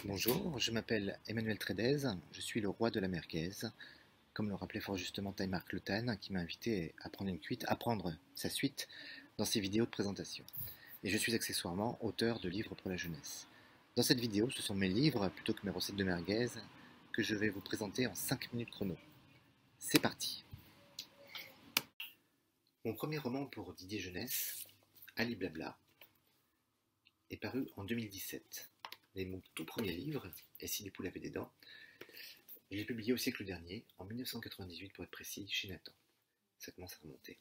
Bonjour, je m'appelle Emmanuel Trédez, je suis le roi de la merguez, comme le rappelait fort justement Taïmark Lotan, qui m'a invité à prendre une cuite, à prendre sa suite dans ses vidéos de présentation. Et je suis accessoirement auteur de livres pour la jeunesse. Dans cette vidéo, ce sont mes livres, plutôt que mes recettes de merguez, que je vais vous présenter en 5 minutes chrono. C'est parti. Mon premier roman pour Didier Jeunesse, Ali Blabla, est paru en 2017. Et mon tout premier livre, Et si les poules avaient des dents, je l'ai publié au siècle dernier, en 1998 pour être précis, chez Nathan. Ça commence à remonter.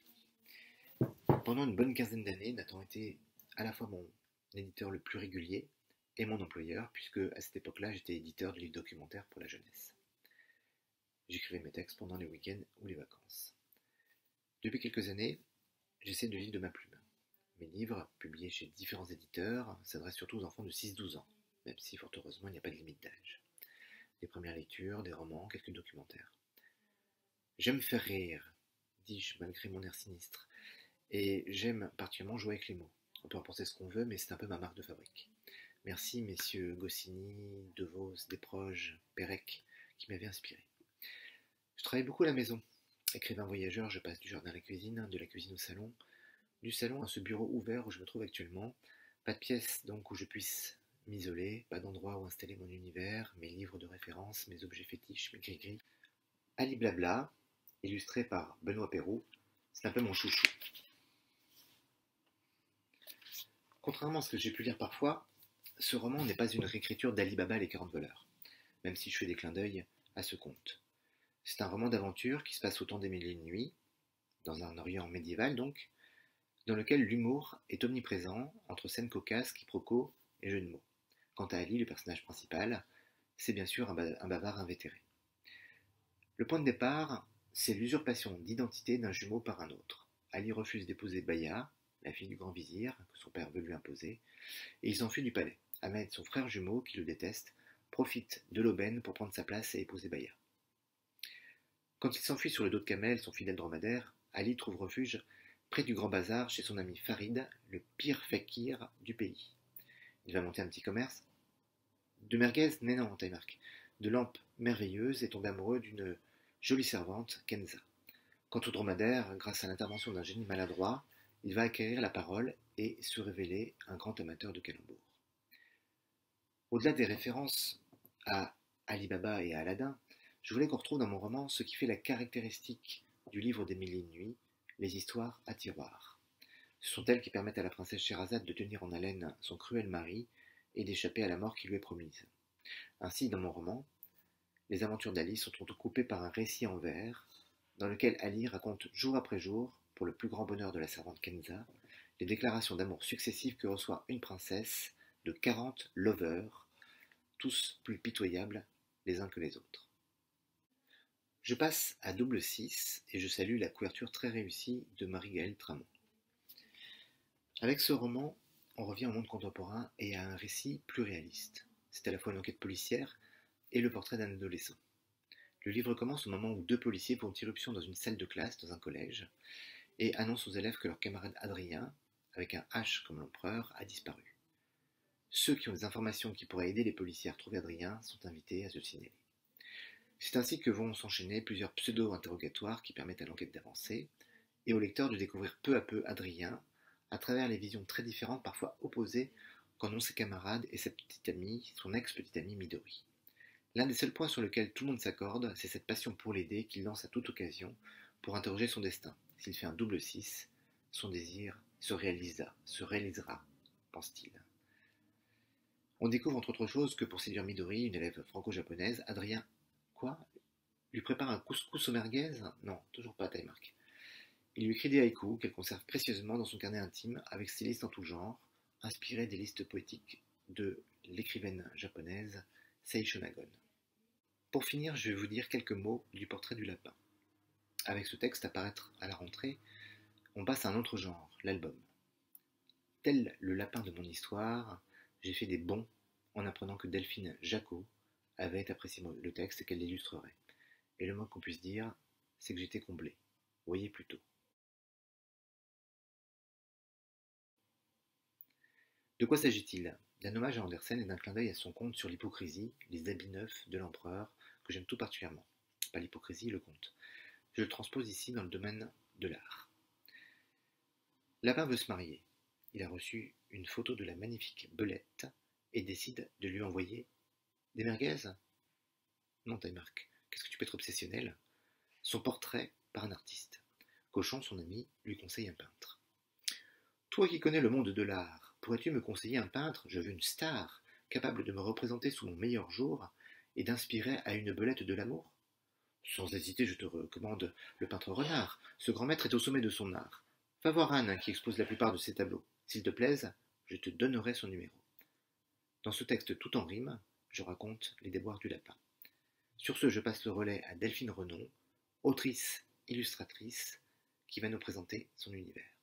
Pendant une bonne quinzaine d'années, Nathan était à la fois mon éditeur le plus régulier et mon employeur, puisque à cette époque-là, j'étais éditeur de livres documentaires pour la jeunesse. J'écrivais mes textes pendant les week-ends ou les vacances. Depuis quelques années, j'essaie de vivre de ma plume. Mes livres, publiés chez différents éditeurs, s'adressent surtout aux enfants de 6-12 ans, même si fort heureusement il n'y a pas de limite d'âge. Des premières lectures, des romans, quelques documentaires. J'aime faire rire, dis-je malgré mon air sinistre, et j'aime particulièrement jouer avec les mots. On peut en penser ce qu'on veut, mais c'est un peu ma marque de fabrique. Merci messieurs Goscinny, Devos, Desproges, Pérec, qui m'avaient inspiré. Je travaille beaucoup à la maison. Écrivain voyageur, je passe du jardin à la cuisine, de la cuisine au salon, du salon à ce bureau ouvert où je me trouve actuellement. Pas de pièce donc où je puisse m'isoler, pas d'endroit où installer mon univers, mes livres de référence, mes objets fétiches, mes gris-gris. Ali Blabla, illustré par Benoît Perroux, c'est un peu mon chouchou. Contrairement à ce que j'ai pu lire parfois, ce roman n'est pas une réécriture d'Ali Baba et les 40 voleurs, même si je fais des clins d'œil à ce conte. C'est un roman d'aventure qui se passe au temps des mille et une nuits, dans un Orient médiéval donc, dans lequel l'humour est omniprésent entre scènes cocasses, quiproquos et jeux de mots. Quant à Ali, le personnage principal, c'est bien sûr un bavard invétéré. Le point de départ, c'est l'usurpation d'identité d'un jumeau par un autre. Ali refuse d'épouser Baya, la fille du grand vizir, que son père veut lui imposer, et il s'enfuit du palais. Ahmed, son frère jumeau, qui le déteste, profite de l'aubaine pour prendre sa place et épouser Baya. Quand il s'enfuit sur le dos de Kamel, son fidèle dromadaire, Ali trouve refuge près du grand bazar chez son ami Farid, le pire fakir du pays. Il va monter un petit commerce. De merguez, non, Taïmark, de lampes merveilleuses et tombe amoureux d'une jolie servante, Kenza. Quant au dromadaire, grâce à l'intervention d'un génie maladroit, il va acquérir la parole et se révéler un grand amateur de calembours. Au-delà des références à Ali Baba et à Aladdin, je voulais qu'on retrouve dans mon roman ce qui fait la caractéristique du livre des mille et une nuits, les histoires à tiroir. Ce sont elles qui permettent à la princesse Sherazade de tenir en haleine son cruel mari et d'échapper à la mort qui lui est promise. Ainsi, dans mon roman, les aventures d'Ali sont entrecoupées par un récit en vers, dans lequel Ali raconte jour après jour, pour le plus grand bonheur de la servante Kenza, les déclarations d'amour successives que reçoit une princesse de 40 lovers, tous plus pitoyables les uns que les autres. Je passe à double 6 et je salue la couverture très réussie de Marie-Gaëlle Tramont. Avec ce roman, on revient au monde contemporain et à un récit plus réaliste. C'est à la fois une enquête policière et le portrait d'un adolescent. Le livre commence au moment où deux policiers font irruption dans une salle de classe dans un collège et annoncent aux élèves que leur camarade Adrien, avec un H comme l'empereur, a disparu. Ceux qui ont des informations qui pourraient aider les policiers à retrouver Adrien sont invités à se signaler. C'est ainsi que vont s'enchaîner plusieurs pseudo-interrogatoires qui permettent à l'enquête d'avancer et au lecteur de découvrir peu à peu Adrien à travers les visions très différentes, parfois opposées, qu'en ont ses camarades et sa petite amie, son ex-petite amie Midori. L'un des seuls points sur lequel tout le monde s'accorde, c'est cette passion pour l'aider qu'il lance à toute occasion pour interroger son destin. S'il fait un double 6, son désir se réalisera, pense-t-il. On découvre entre autres choses que pour séduire Midori, une élève franco-japonaise, Adrien, quoi, lui prépare un couscous aux merguez? Non, toujours pas, Taïmark. Il lui écrit des haïkus qu'elle conserve précieusement dans son carnet intime avec stylistes en tout genre, inspirés des listes poétiques de l'écrivaine japonaise Sei Shonagon. Pour finir, je vais vous dire quelques mots du portrait du lapin. Avec ce texte à paraître à la rentrée, on passe à un autre genre, l'album. Tel le lapin de mon histoire, j'ai fait des bonds en apprenant que Delphine Jacot avait apprécié le texte et qu'elle l'illustrerait. Et le moins qu'on puisse dire, c'est que j'étais comblé. Voyez plutôt. De quoi s'agit-il? d'un hommage à Andersen et d'un clin d'œil à son conte sur l'hypocrisie, les habits neufs de l'empereur, que j'aime tout particulièrement. Pas l'hypocrisie, le conte. Je le transpose ici dans le domaine de l'art. Lapin veut se marier. Il a reçu une photo de la magnifique Belette et décide de lui envoyer des merguez. Non, Taille-Marc, qu'est-ce que tu peux être obsessionnel? Son portrait par un artiste. Cochon, son ami, lui conseille un peintre. Toi qui connais le monde de l'art, pourrais-tu me conseiller un peintre? Je veux une star, capable de me représenter sous mon meilleur jour et d'inspirer à une belette de l'amour. Sans hésiter, je te recommande le peintre Renard. Ce grand maître est au sommet de son art. Va voir Anne, qui expose la plupart de ses tableaux. S'il te plaise, je te donnerai son numéro. Dans ce texte tout en rime, je raconte les déboires du lapin. Sur ce, je passe le relais à Delphine Renon, autrice, illustratrice, qui va nous présenter son univers.